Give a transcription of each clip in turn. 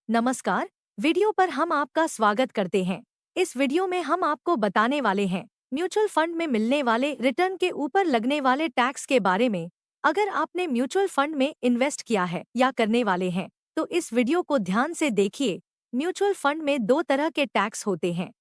नमस्कार। वीडियो पर हम आपका स्वागत करते हैं। इस वीडियो में हम आपको बताने वाले हैं म्यूचुअल फंड में मिलने वाले रिटर्न के ऊपर लगने वाले टैक्स के बारे में। अगर आपने म्यूचुअल फंड में इन्वेस्ट किया है या करने वाले हैं तो इस वीडियो को ध्यान से देखिए। म्यूचुअल फंड में दो तरह के टैक्स होते हैं।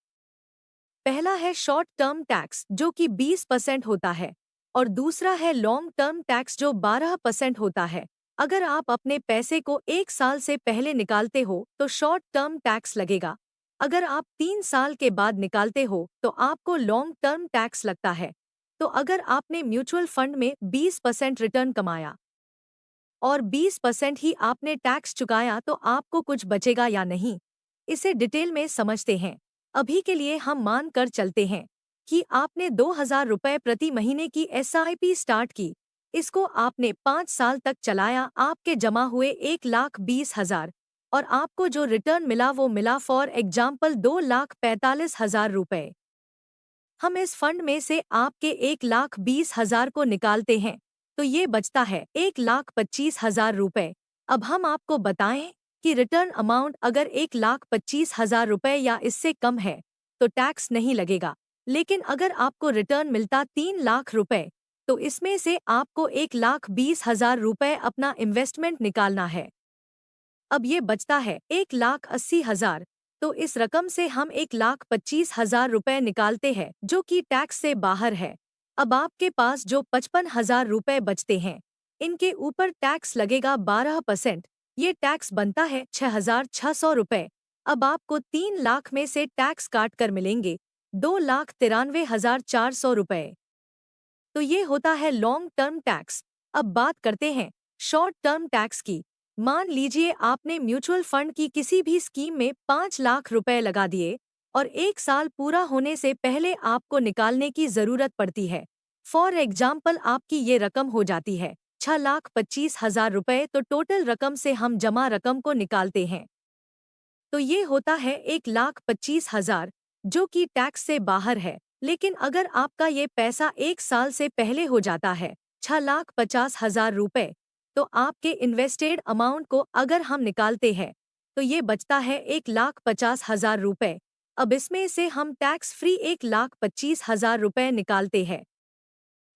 पहला है शॉर्ट टर्म टैक्स जो कि 20% होता है और दूसरा है लॉन्ग टर्म टैक्स जो 12% होता है। अगर आप अपने पैसे को 1 साल से पहले निकालते हो तो शॉर्ट टर्म टैक्स लगेगा। अगर आप 3 साल के बाद निकालते हो तो आपको लॉन्ग टर्म टैक्स लगता है। तो अगर आपने म्यूचुअल फंड में 20% रिटर्न कमाया और 20% ही आपने टैक्स चुकाया तो आपको कुछ बचेगा या नहीं, इसे डिटेल में समझते हैं। अभी के लिए हम मान कर चलते हैं कि आपने 2,000 रुपये प्रति महीने की SIP स्टार्ट की। इसको आपने 5 साल तक चलाया, आपके जमा हुए 1,20,000 और आपको जो रिटर्न मिला वो मिला फॉर एग्जाम्पल 2,45,000 रुपये। हम इस फंड में से आपके 1,20,000 को निकालते हैं तो ये बचता है 1,25,000 रुपये। अब हम आपको बताएं कि रिटर्न अमाउंट अगर 1,25,000 रुपये या इससे कम है तो टैक्स नहीं लगेगा। लेकिन अगर आपको रिटर्न मिलता 3 लाख रुपये तो इसमें से आपको 1,20,000 रुपये अपना इन्वेस्टमेंट निकालना है। अब ये बचता है 1,80,000। तो इस रकम से हम 1,25,000 रुपये निकालते हैं जो कि टैक्स से बाहर है। अब आपके पास जो 55,000 रुपये बचते हैं इनके ऊपर टैक्स लगेगा 12%। ये टैक्स बनता है 6,600 रुपये। अब आपको 3 लाख में से टैक्स काट कर मिलेंगे 2,93,400 रुपये। तो ये होता है लॉन्ग टर्म टैक्स। अब बात करते हैं शॉर्ट टर्म टैक्स की। मान लीजिए आपने म्यूचुअल फंड की किसी भी स्कीम में 5 लाख रुपए लगा दिए और 1 साल पूरा होने से पहले आपको निकालने की जरूरत पड़ती है। फॉर एग्जाम्पल आपकी ये रकम हो जाती है 6,25,000 रुपये। तो टोटल रकम से हम जमा रकम को निकालते हैं तो ये होता है 1,25,000 जो कि टैक्स से बाहर है। लेकिन अगर आपका ये पैसा 1 साल से पहले हो जाता है 6,50,000 रुपये, तो आपके इन्वेस्टेड अमाउंट को अगर हम निकालते हैं तो ये बचता है 1,50,000 रुपये। अब इसमें से हम टैक्स फ्री 1,25,000 रुपये निकालते हैं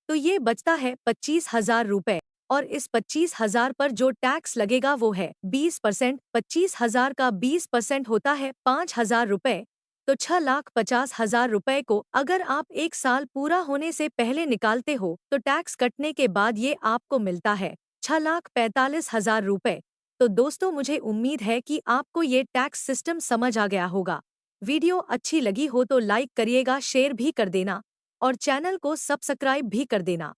तो ये बचता है 25,000 रुपये। और इस 25,000 पर जो टैक्स लगेगा वो है 20%। 25,000 का 20% होता है 5,000 रुपये। तो 6,50,000 रुपये को अगर आप 1 साल पूरा होने से पहले निकालते हो तो टैक्स कटने के बाद ये आपको मिलता है 6,45,000 रुपये। तो दोस्तों मुझे उम्मीद है कि आपको ये टैक्स सिस्टम समझ आ गया होगा। वीडियो अच्छी लगी हो तो लाइक करिएगा, शेयर भी कर देना और चैनल को सब्सक्राइब भी कर देना।